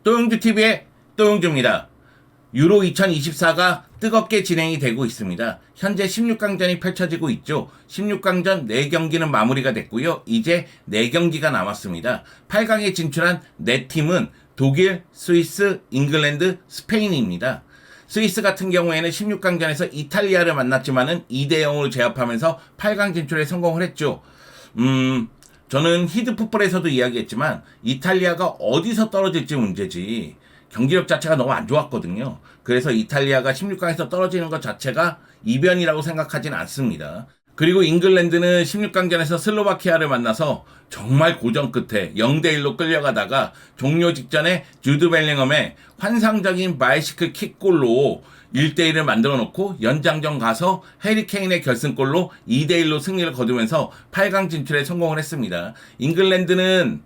또용주TV의 또용주입니다. 유로 2024가 뜨겁게 진행이 되고 있습니다. 현재 16강전이 펼쳐지고 있죠. 16강전 4경기는 마무리가 됐고요. 이제 4경기가 남았습니다. 8강에 진출한 4팀은 독일, 스위스, 잉글랜드, 스페인입니다. 스위스 같은 경우에는 16강전에서 이탈리아를 만났지만은 2대0으로 제압하면서 8강 진출에 성공을 했죠. 저는 히드풋볼에서도 이야기했지만 이탈리아가 어디서 떨어질지 문제지 경기력 자체가 너무 안 좋았거든요. 그래서 이탈리아가 16강에서 떨어지는 것 자체가 이변이라고 생각하진 않습니다. 그리고 잉글랜드는 16강전에서 슬로바키아를 만나서 정말 고전 끝에 0대1로 끌려가다가 종료 직전에 주드 벨링엄의 환상적인 바이시클 킥골로 1대1을 만들어 놓고 연장전 가서 해리 케인의 결승골로 2대1로 승리를 거두면서 8강 진출에 성공을 했습니다. 잉글랜드는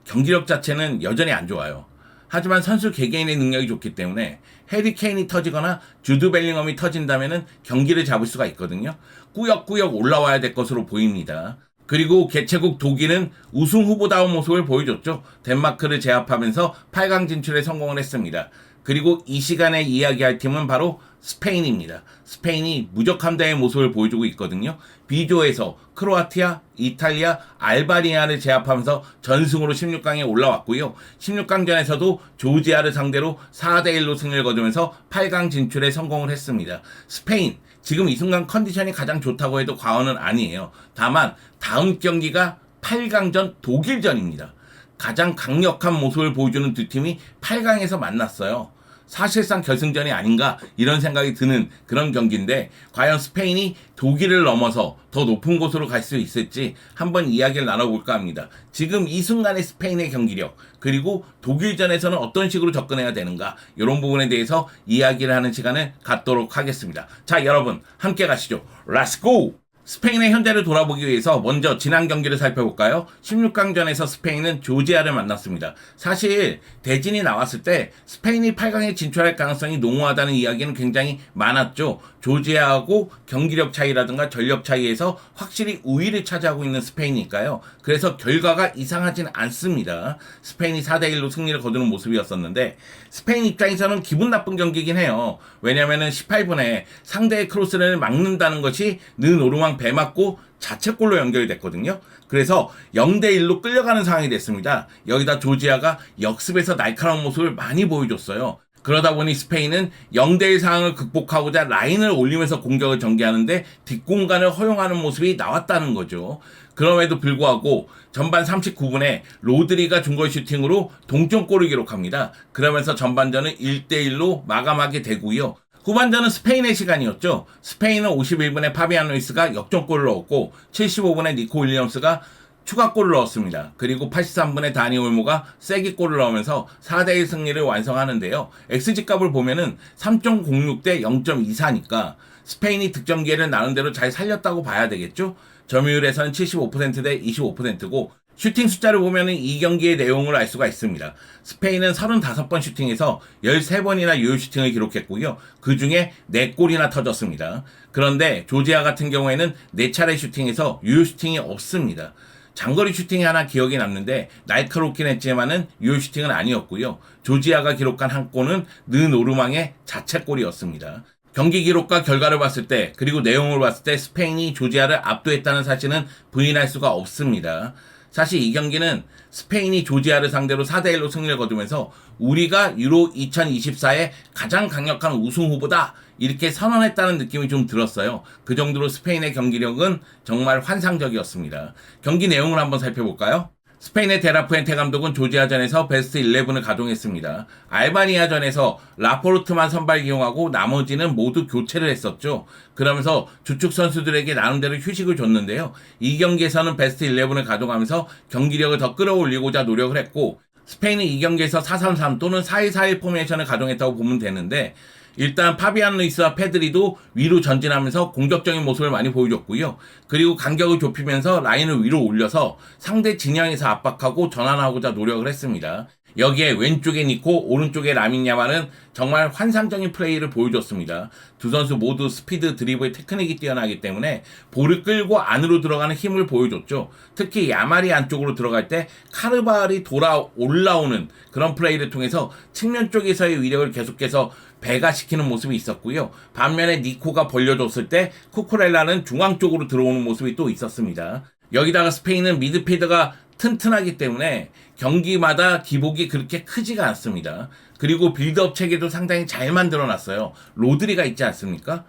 경기력 자체는 여전히 안 좋아요. 하지만 선수 개개인의 능력이 좋기 때문에 해리 케인이 터지거나 주드 벨링엄이 터진다면은 경기를 잡을 수가 있거든요. 꾸역꾸역 올라와야 될 것으로 보입니다. 그리고 개최국 독일은 우승 후보다운 모습을 보여줬죠. 덴마크를 제압하면서 8강 진출에 성공을 했습니다. 그리고 이 시간에 이야기할 팀은 바로 스페인입니다. 스페인이 무적함대의 모습을 보여주고 있거든요. B조에서 크로아티아, 이탈리아, 알바니아를 제압하면서 전승으로 16강에 올라왔고요. 16강전에서도 조지아를 상대로 4대1로 승리를 거두면서 8강 진출에 성공을 했습니다. 스페인, 지금 이 순간 컨디션이 가장 좋다고 해도 과언은 아니에요. 다만 다음 경기가 8강전 독일전입니다. 가장 강력한 모습을 보여주는 두 팀이 8강에서 만났어요. 사실상 결승전이 아닌가 이런 생각이 드는 그런 경기인데 과연 스페인이 독일을 넘어서 더 높은 곳으로 갈 수 있을지 한번 이야기를 나눠볼까 합니다. 지금 이 순간의 스페인의 경기력 그리고 독일전에서는 어떤 식으로 접근해야 되는가 이런 부분에 대해서 이야기를 하는 시간을 갖도록 하겠습니다. 자, 여러분 함께 가시죠. Let's go! 스페인의 현재를 돌아보기 위해서 먼저 지난 경기를 살펴볼까요? 16강전에서 스페인은 조지아를 만났습니다. 사실 대진이 나왔을 때 스페인이 8강에 진출할 가능성이 농후하다는 이야기는 굉장히 많았죠. 조지아하고 경기력 차이라든가 전력 차이에서 확실히 우위를 차지하고 있는 스페인이니까요. 그래서 결과가 이상하진 않습니다. 스페인이 4대1로 승리를 거두는 모습이었었는데 스페인 입장에서는 기분 나쁜 경기이긴 해요. 왜냐면은 18분에 상대의 크로스를 막는다는 것이 는 오르막 배 맞고 자책골로 연결이 됐거든요. 그래서 0대1로 끌려가는 상황이 됐습니다. 여기다 조지아가 역습에서 날카로운 모습을 많이 보여줬어요. 그러다 보니 스페인은 0대1 상황을 극복하고자 라인을 올리면서 공격을 전개하는데 뒷공간을 허용하는 모습이 나왔다는 거죠. 그럼에도 불구하고 전반 39분에 로드리가 중거리 슈팅으로 동점골을 기록합니다. 그러면서 전반전은 1대1로 마감하게 되고요. 후반전은 스페인의 시간이었죠. 스페인은 51분에 파비안 루이스가 역전골을 넣었고 75분에 니코 윌리엄스가 추가골을 넣었습니다. 그리고 83분에 다니 올모가 쐐기골을 넣으면서 4대1 승리를 완성하는데요. XG값을 보면은 3.06대 0.24니까 스페인이 득점 기회를 나름대로 잘 살렸다고 봐야 되겠죠. 점유율에서는 75%대 25%고 슈팅 숫자를 보면은 이 경기의 내용을 알 수가 있습니다. 스페인은 35번 슈팅에서 13번이나 유효 슈팅을 기록했고요. 그 중에 4골이나 터졌습니다. 그런데 조지아 같은 경우에는 4차례 슈팅에서 유효 슈팅이 없습니다. 장거리 슈팅이 하나 기억에 남는데 날카롭긴 했지만은 유효 슈팅은 아니었고요. 조지아가 기록한 한 골은 는 오르망의 자책골이었습니다. 경기 기록과 결과를 봤을 때 그리고 내용을 봤을 때 스페인이 조지아를 압도했다는 사실은 부인할 수가 없습니다. 사실 이 경기는 스페인이 조지아를 상대로 4대1로 승리를 거두면서 우리가 유로 2024의 가장 강력한 우승 후보다 이렇게 선언했다는 느낌이 좀 들었어요. 그 정도로 스페인의 경기력은 정말 환상적이었습니다. 경기 내용을 한번 살펴볼까요? 스페인의 데라푸엔테 감독은 조지아전에서 베스트 11을 가동했습니다. 알바니아전에서 라포르트만 선발 기용하고 나머지는 모두 교체를 했었죠. 그러면서 주축 선수들에게 나름대로 휴식을 줬는데요. 이 경기에서는 베스트 11을 가동하면서 경기력을 더 끌어올리고자 노력을 했고 스페인은 이 경기에서 4-3-3 또는 4-2-4-1 포메이션을 가동했다고 보면 되는데 일단 파비안 루이스와 페드리도 위로 전진하면서 공격적인 모습을 많이 보여줬고요. 그리고 간격을 좁히면서 라인을 위로 올려서 상대 진영에서 압박하고 전환하고자 노력을 했습니다. 여기에 왼쪽에 니코, 오른쪽에 라민 야말은 정말 환상적인 플레이를 보여줬습니다. 두 선수 모두 스피드, 드리블, 테크닉이 뛰어나기 때문에 볼을 끌고 안으로 들어가는 힘을 보여줬죠. 특히 야말이 안쪽으로 들어갈 때 카르발이 돌아 올라오는 그런 플레이를 통해서 측면 쪽에서의 위력을 계속해서 배가시키는 모습이 있었고요. 반면에 니코가 벌려줬을 때 쿠쿠렐라는 중앙 쪽으로 들어오는 모습이 또 있었습니다. 여기다가 스페인은 미드필더가 튼튼하기 때문에 경기마다 기복이 그렇게 크지가 않습니다. 그리고 빌드업 체계도 상당히 잘 만들어놨어요. 로드리가 있지 않습니까?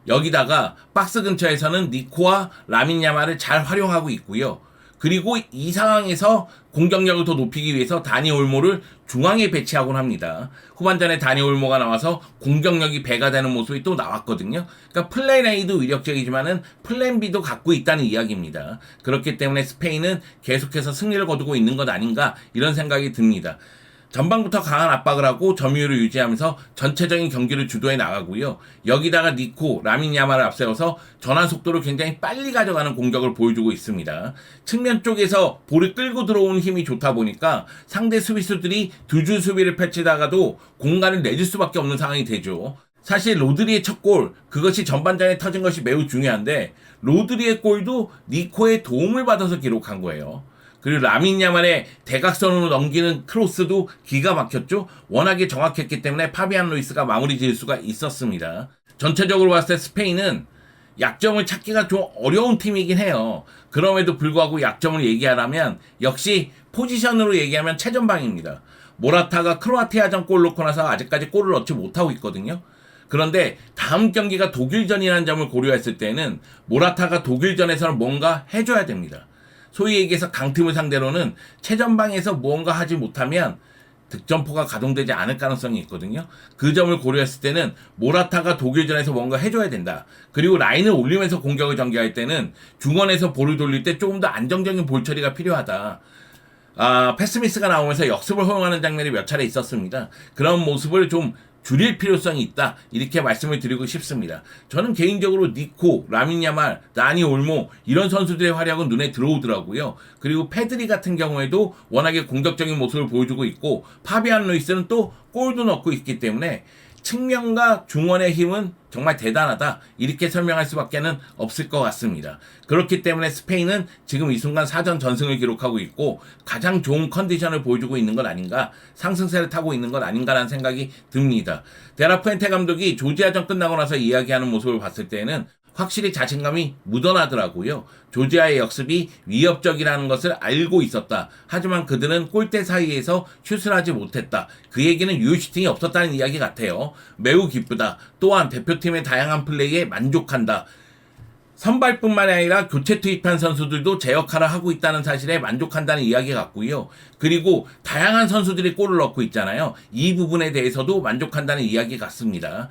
여기다가 박스 근처에서는 니코와 라민 야말을 잘 활용하고 있고요. 그리고 이 상황에서 공격력을 더 높이기 위해서 다니 올모를 중앙에 배치하곤 합니다. 후반전에 다니 올모가 나와서 공격력이 배가 되는 모습이 또 나왔거든요. 그러니까 플랜 A도 위력적이지만은 플랜 B도 갖고 있다는 이야기입니다. 그렇기 때문에 스페인은 계속해서 승리를 거두고 있는 것 아닌가 이런 생각이 듭니다. 전반부터 강한 압박을 하고 점유율을 유지하면서 전체적인 경기를 주도해 나가고요. 여기다가 니코, 라민 야말을 앞세워서 전환 속도를 굉장히 빨리 가져가는 공격을 보여주고 있습니다. 측면 쪽에서 볼을 끌고 들어오는 힘이 좋다 보니까 상대 수비수들이 두 줄 수비를 펼치다가도 공간을 내줄 수밖에 없는 상황이 되죠. 사실 로드리의 첫 골, 그것이 전반전에 터진 것이 매우 중요한데 로드리의 골도 니코의 도움을 받아서 기록한 거예요. 그리고 라민 야말의 대각선으로 넘기는 크로스도 기가 막혔죠. 워낙에 정확했기 때문에 파비안 루이스가 마무리 지을 수가 있었습니다. 전체적으로 봤을 때 스페인은 약점을 찾기가 좀 어려운 팀이긴 해요. 그럼에도 불구하고 약점을 얘기하라면 역시 포지션으로 얘기하면 최전방입니다. 모라타가 크로아티아전 골 넣고 나서 아직까지 골을 넣지 못하고 있거든요. 그런데 다음 경기가 독일전이라는 점을 고려했을 때는 모라타가 독일전에서는 뭔가 해줘야 됩니다. 소위 얘기해서 강팀을 상대로는 최전방에서 무언가 하지 못하면 득점포가 가동되지 않을 가능성이 있거든요. 그 점을 고려했을 때는 모라타가 독일전에서 뭔가 해줘야 된다. 그리고 라인을 올리면서 공격을 전개할 때는 중원에서 볼을 돌릴 때 조금 더 안정적인 볼 처리가 필요하다. 패스미스가 나오면서 역습을 허용하는 장면이 몇 차례 있었습니다. 그런 모습을 좀 줄일 필요성이 있다. 이렇게 말씀을 드리고 싶습니다. 저는 개인적으로 니코, 라민 야말, 다니 올모 이런 선수들의 활약은 눈에 들어오더라고요. 그리고 페드리 같은 경우에도 워낙에 공격적인 모습을 보여주고 있고 파비안 루이스는 또 골도 넣고 있기 때문에 측면과 중원의 힘은 정말 대단하다. 이렇게 설명할 수밖에는 없을 것 같습니다. 그렇기 때문에 스페인은 지금 이 순간 4전 전승을 기록하고 있고 가장 좋은 컨디션을 보여주고 있는 것 아닌가, 상승세를 타고 있는 것 아닌가라는 생각이 듭니다. 데라푸엔테 감독이 조지아전 끝나고 나서 이야기하는 모습을 봤을 때는 확실히 자신감이 묻어나더라고요. 조지아의 역습이 위협적이라는 것을 알고 있었다. 하지만 그들은 골대 사이에서 슛을 하지 못했다. 그 얘기는 유효슈팅이 없었다는 이야기 같아요. 매우 기쁘다. 또한 대표팀의 다양한 플레이에 만족한다. 선발뿐만 아니라 교체 투입한 선수들도 제 역할을 하고 있다는 사실에 만족한다는 이야기 같고요. 그리고 다양한 선수들이 골을 넣고 있잖아요. 이 부분에 대해서도 만족한다는 이야기 같습니다.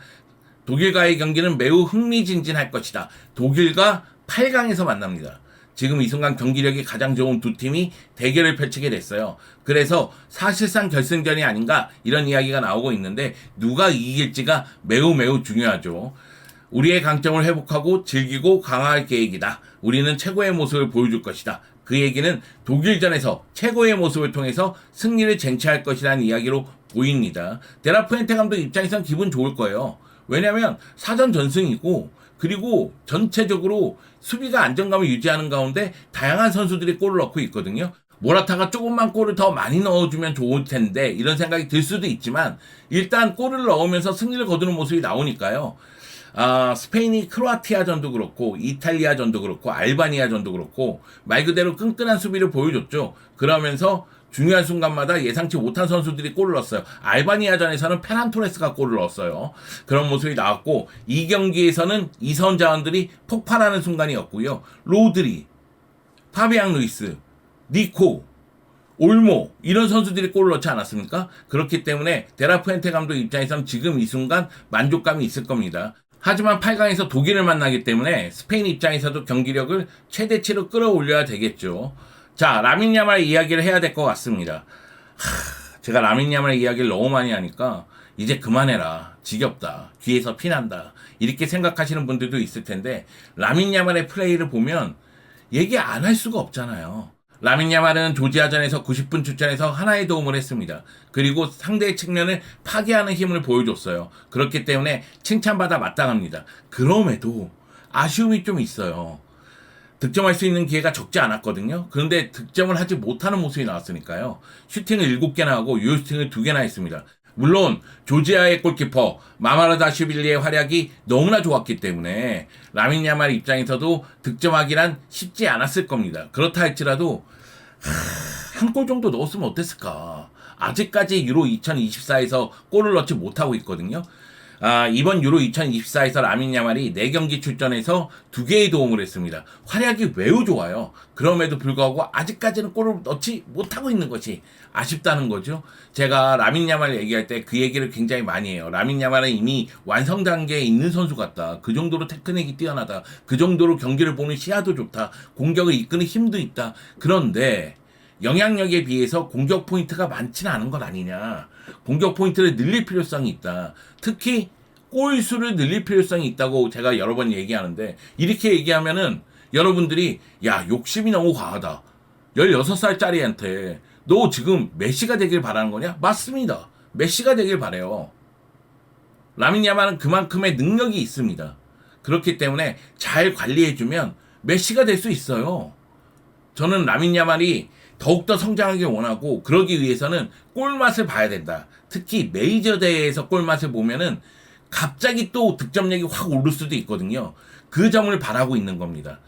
독일과의 경기는 매우 흥미진진할 것이다. 독일과 8강에서 만납니다. 지금 이 순간 경기력이 가장 좋은 두 팀이 대결을 펼치게 됐어요. 그래서 사실상 결승전이 아닌가 이런 이야기가 나오고 있는데 누가 이길지가 매우 중요하죠. 우리의 강점을 회복하고 즐기고 강화할 계획이다. 우리는 최고의 모습을 보여줄 것이다. 그 얘기는 독일전에서 최고의 모습을 통해서 승리를 쟁취할 것이라는 이야기로 보입니다. 데라푸엔테 감독 입장에선 기분 좋을 거예요. 왜냐하면 4전 전승이고 그리고 전체적으로 수비가 안정감을 유지하는 가운데 다양한 선수들이 골을 넣고 있거든요. 모라타가 조금만 골을 더 많이 넣어주면 좋을 텐데 이런 생각이 들 수도 있지만 일단 골을 넣으면서 승리를 거두는 모습이 나오니까요. 스페인이 크로아티아전도 그렇고 이탈리아전도 그렇고 알바니아전도 그렇고 말 그대로 끈끈한 수비를 보여줬죠. 그러면서 중요한 순간마다 예상치 못한 선수들이 골을 넣었어요. 알바니아전에서는 페란 토레스가 골을 넣었어요. 그런 모습이 나왔고 이 경기에서는 이선 자원들이 폭발하는 순간이었고요. 로드리, 파비앙 루이스, 니코, 올모 이런 선수들이 골을 넣지 않았습니까? 그렇기 때문에 데라푸엔테 감독 입장에서는 지금 이 순간 만족감이 있을 겁니다. 하지만 8강에서 독일을 만나기 때문에 스페인 입장에서도 경기력을 최대치로 끌어올려야 되겠죠. 자, 라민 야말 이야기를 해야 될 것 같습니다. 제가 라민 야말 이야기를 너무 많이 하니까 이제 그만해라. 지겹다. 귀에서 피난다. 이렇게 생각하시는 분들도 있을 텐데 라민 야말의 플레이를 보면 얘기 안 할 수가 없잖아요. 라민 야말은 조지아전에서 90분 출전해서 하나의 도움을 했습니다. 그리고 상대의 측면을 파괴하는 힘을 보여줬어요. 그렇기 때문에 칭찬받아 마땅합니다. 그럼에도 아쉬움이 좀 있어요. 득점할 수 있는 기회가 적지 않았거든요. 그런데 득점을 하지 못하는 모습이 나왔으니까요. 슈팅을 7개나 하고 유효슈팅을 2개나 했습니다. 물론 조지아의 골키퍼 마마르다슈빌리의 활약이 너무나 좋았기 때문에 라민 야말 입장에서도 득점하기란 쉽지 않았을 겁니다. 그렇다 할지라도 한 골 정도 넣었으면 어땠을까. 아직까지 유로 2024에서 골을 넣지 못하고 있거든요. 이번 유로 2024에서 라민 야말이 4경기 출전해서 2개의 도움을 했습니다. 활약이 매우 좋아요. 그럼에도 불구하고 아직까지는 골을 넣지 못하고 있는 것이 아쉽다는 거죠. 제가 라민 야말 얘기할 때 그 얘기를 굉장히 많이 해요. 라민 야말은 이미 완성 단계에 있는 선수 같다. 그 정도로 테크닉이 뛰어나다. 그 정도로 경기를 보는 시야도 좋다. 공격을 이끄는 힘도 있다. 그런데 영향력에 비해서 공격 포인트가 많지는 않은 것 아니냐. 공격 포인트를 늘릴 필요성이 있다. 특히 골수를 늘릴 필요성이 있다고 제가 여러 번 얘기하는데, 이렇게 얘기하면은 여러분들이 야, 욕심이 너무 과하다. 16살짜리한테 너 지금 메시가 되길 바라는 거냐? 맞습니다. 메시가 되길 바래요. 라민 야말은 그만큼의 능력이 있습니다. 그렇기 때문에 잘 관리해주면 메시가 될 수 있어요. 저는 라민 야말이 더욱더 성장하길 원하고, 그러기 위해서는 골맛을 봐야 된다. 특히 메이저 대회에서 골맛을 보면은 갑자기 또 득점력이 확 오를 수도 있거든요. 그 점을 바라고 있는 겁니다.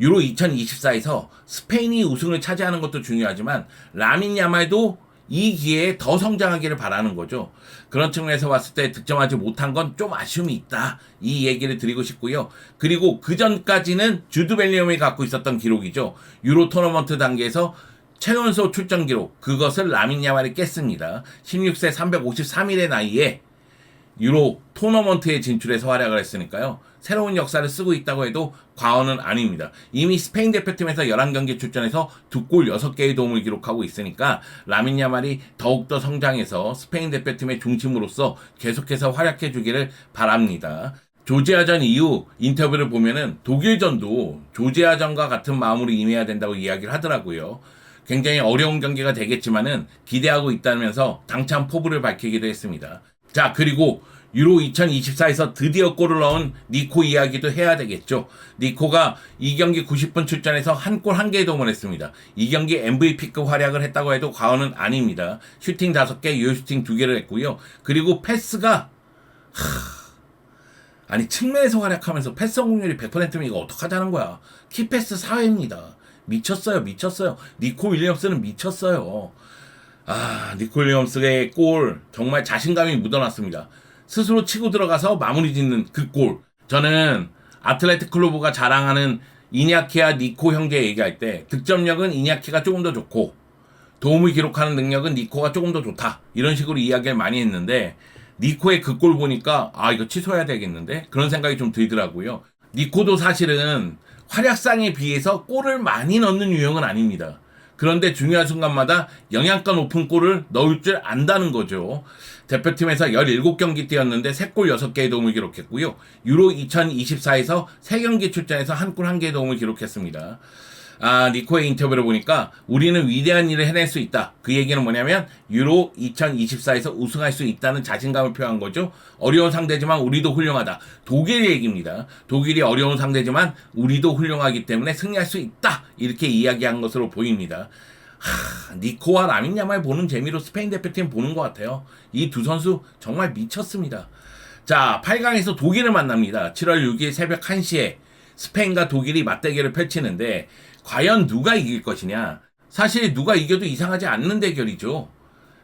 유로 2024에서 스페인이 우승을 차지하는 것도 중요하지만 라민 야말도 이 기회에 더 성장하기를 바라는 거죠. 그런 측면에서 봤을 때 득점하지 못한 건 좀 아쉬움이 있다. 이 얘기를 드리고 싶고요. 그리고 그 전까지는 주드 벨링엄이 갖고 있었던 기록이죠. 유로 토너먼트 단계에서 최연소 출전 기록, 그것을 라민 야말이 깼습니다. 16세 353일의 나이에 유로 토너먼트에 진출해서 활약을 했으니까요. 새로운 역사를 쓰고 있다고 해도 과언은 아닙니다. 이미 스페인 대표팀에서 11경기 출전해서 2골 6개의 도움을 기록하고 있으니까 라민 야말이 더욱더 성장해서 스페인 대표팀의 중심으로서 계속해서 활약해 주기를 바랍니다. 조지아전 이후 인터뷰를 보면은 독일전도 조지아전과 같은 마음으로 임해야 된다고 이야기를 하더라고요. 굉장히 어려운 경기가 되겠지만은 기대하고 있다면서 당찬 포부를 밝히기도 했습니다. 자, 그리고 유로 2024에서 드디어 골을 넣은 니코 이야기도 해야 되겠죠. 니코가 이 경기 90분 출전해서 한 골 1개의 도움을 했습니다. 이 경기 MVP급 활약을 했다고 해도 과언은 아닙니다. 슈팅 5개, 유효슈팅 2개를 했고요. 그리고 패스가 아니 측면에서 활약하면서 패스 성공률이 100%면 이거 어떡하자는 거야. 키패스 4회입니다. 미쳤어요. 니코 윌리엄스는 미쳤어요. 니코 윌리엄스의 골 정말 자신감이 묻어났습니다. 스스로 치고 들어가서 마무리 짓는 그 골. 저는 아틀레틱 클루브가 자랑하는 이냐키와 니코 형제 얘기할 때 득점력은 이냐키가 조금 더 좋고 도움을 기록하는 능력은 니코가 조금 더 좋다. 이런 식으로 이야기를 많이 했는데 니코의 그 골 보니까 이거 취소해야 되겠는데? 그런 생각이 좀 들더라고요. 니코도 사실은 활약상에 비해서 골을 많이 넣는 유형은 아닙니다. 그런데 중요한 순간마다 영양가 높은 골을 넣을 줄 안다는 거죠. 대표팀에서 17경기 뛰었는데 3골 6개의 도움을 기록했고요. 유로 2024에서 3경기 출전해서 한 골 1개의 도움을 기록했습니다. 니코의 인터뷰를 보니까 우리는 위대한 일을 해낼 수 있다. 그 얘기는 뭐냐면 유로 2024에서 우승할 수 있다는 자신감을 표한 거죠. 어려운 상대지만 우리도 훌륭하다. 독일 얘기입니다. 독일이 어려운 상대지만 우리도 훌륭하기 때문에 승리할 수 있다. 이렇게 이야기한 것으로 보입니다. 니코와 라민 야말 보는 재미로 스페인 대표팀 보는 것 같아요. 이 두 선수 정말 미쳤습니다. 자, 8강에서 독일을 만납니다. 7월 6일 새벽 1시에 스페인과 독일이 맞대결을 펼치는데 과연 누가 이길 것이냐? 사실 누가 이겨도 이상하지 않는 대결이죠.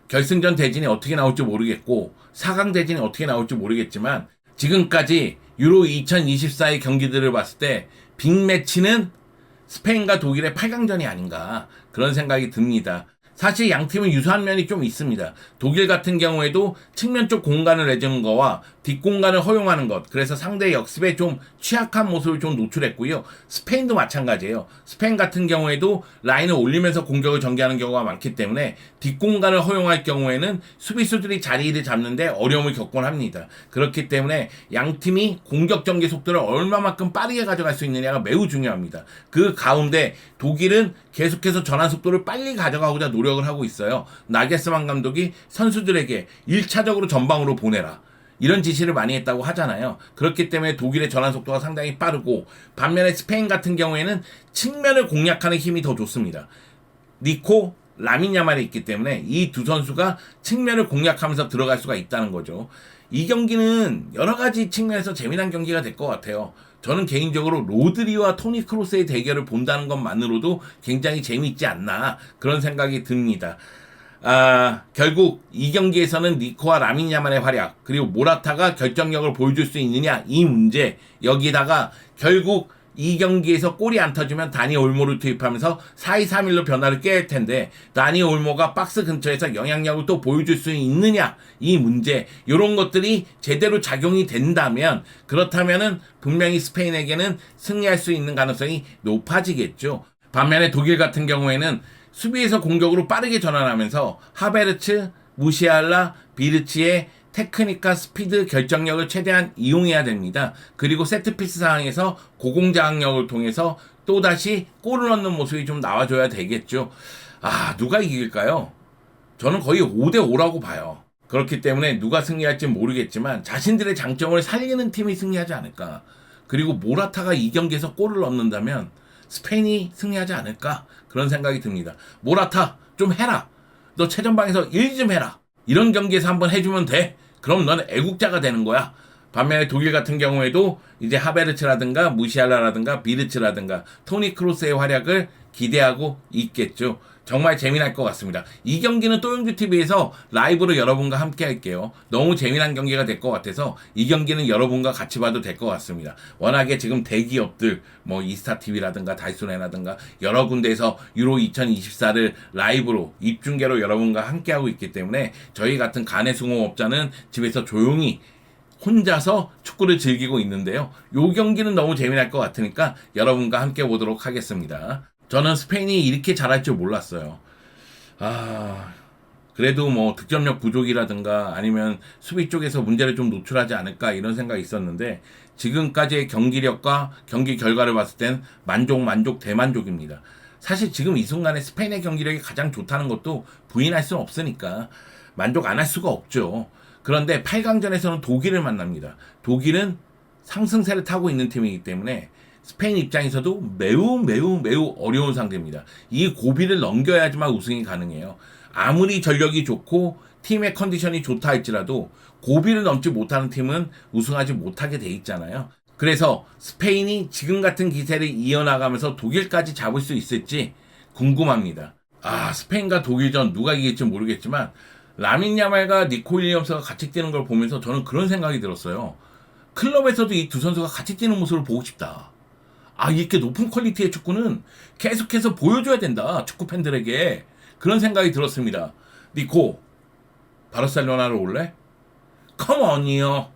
결승전 대진이 어떻게 나올지 모르겠고 4강 대진이 어떻게 나올지 모르겠지만 지금까지 유로 2024의 경기들을 봤을 때 빅매치는 스페인과 독일의 8강전이 아닌가 그런 생각이 듭니다. 사실 양 팀은 유사한 면이 좀 있습니다. 독일 같은 경우에도 측면 쪽 공간을 내주는 거와 뒷공간을 허용하는 것, 그래서 상대의 역습에 좀 취약한 모습을 좀 노출했고요. 스페인도 마찬가지예요. 스페인 같은 경우에도 라인을 올리면서 공격을 전개하는 경우가 많기 때문에 뒷공간을 허용할 경우에는 수비수들이 자리를 잡는데 어려움을 겪곤 합니다. 그렇기 때문에 양 팀이 공격 전개 속도를 얼마만큼 빠르게 가져갈 수 있느냐가 매우 중요합니다. 그 가운데 독일은 계속해서 전환 속도를 빨리 가져가고자 노력을 하고 있어요. 나겔스만 감독이 선수들에게 1차적으로 전방으로 보내라, 이런 지시를 많이 했다고 하잖아요. 그렇기 때문에 독일의 전환 속도가 상당히 빠르고, 반면에 스페인 같은 경우에는 측면을 공략하는 힘이 더 좋습니다. 니코, 라민 야말이 있기 때문에 이 두 선수가 측면을 공략하면서 들어갈 수가 있다는 거죠. 이 경기는 여러 가지 측면에서 재미난 경기가 될 것 같아요. 저는 개인적으로 로드리와 토니 크로스의 대결을 본다는 것만으로도 굉장히 재미있지 않나, 그런 생각이 듭니다. 결국 이 경기에서는 니코와 라민 야말의 활약, 그리고 모라타가 결정력을 보여줄 수 있느냐, 이 문제, 여기다가 결국 이 경기에서 골이 안 터지면 다니 올모를 투입하면서 4-2-3-1로 변화를 깰 텐데, 다니 올모가 박스 근처에서 영향력을 또 보여줄 수 있느냐, 이 문제, 이런 것들이 제대로 작용이 된다면, 그렇다면은 분명히 스페인에게는 승리할 수 있는 가능성이 높아지겠죠. 반면에 독일 같은 경우에는 수비에서 공격으로 빠르게 전환하면서 하베르츠, 무시알라, 비르치의 테크닉과 스피드, 결정력을 최대한 이용해야 됩니다. 그리고 세트피스 상황에서 고공장악력을 통해서 또다시 골을 넣는 모습이 좀 나와줘야 되겠죠. 누가 이길까요? 저는 거의 5대5라고 봐요. 그렇기 때문에 누가 승리할지 모르겠지만 자신들의 장점을 살리는 팀이 승리하지 않을까. 그리고 모라타가 이 경기에서 골을 넣는다면 스페인이 승리하지 않을까, 그런 생각이 듭니다. 모라타 좀 해라, 너 최전방에서 일 좀 해라, 이런 경기에서 한번 해주면 돼. 그럼 넌 애국자가 되는 거야. 반면에 독일 같은 경우에도 이제 하베르츠라든가 무시알라라든가 비르츠라든가 토니 크로스의 활약을 기대하고 있겠죠. 정말 재미날 것 같습니다. 이 경기는 또용주TV에서 라이브로 여러분과 함께 할게요. 너무 재미난 경기가 될 것 같아서 이 경기는 여러분과 같이 봐도 될 것 같습니다. 워낙에 지금 대기업들, 뭐 이스타TV라든가 다이소네라든가 여러 군데에서 유로 2024를 라이브로 입중계로 여러분과 함께 하고 있기 때문에 저희 같은 가내수공업자는 집에서 조용히 혼자서 축구를 즐기고 있는데요. 요 경기는 너무 재미날 것 같으니까 여러분과 함께 보도록 하겠습니다. 저는 스페인이 이렇게 잘할 줄 몰랐어요. 그래도 뭐 득점력 부족이라든가 아니면 수비 쪽에서 문제를 좀 노출하지 않을까, 이런 생각이 있었는데, 지금까지의 경기력과 경기 결과를 봤을 땐 만족, 대만족입니다. 사실 지금 이 순간에 스페인의 경기력이 가장 좋다는 것도 부인할 수는 없으니까 만족 안 할 수가 없죠. 그런데 8강전에서는 독일을 만납니다. 독일은 상승세를 타고 있는 팀이기 때문에 스페인 입장에서도 매우 어려운 상대입니다. 이 고비를 넘겨야지만 우승이 가능해요. 아무리 전력이 좋고 팀의 컨디션이 좋다 할지라도 고비를 넘지 못하는 팀은 우승하지 못하게 돼 있잖아요. 그래서 스페인이 지금 같은 기세를 이어나가면서 독일까지 잡을 수 있을지 궁금합니다. 스페인과 독일전 누가 이길지 모르겠지만 라민 야말과 니코 윌리엄스가 같이 뛰는 걸 보면서 저는 그런 생각이 들었어요. 클럽에서도 이 두 선수가 같이 뛰는 모습을 보고 싶다. 이렇게 높은 퀄리티의 축구는 계속해서 보여줘야 된다, 축구 팬들에게. 그런 생각이 들었습니다. 니코, 바르셀로나로 올래? 컴온이요.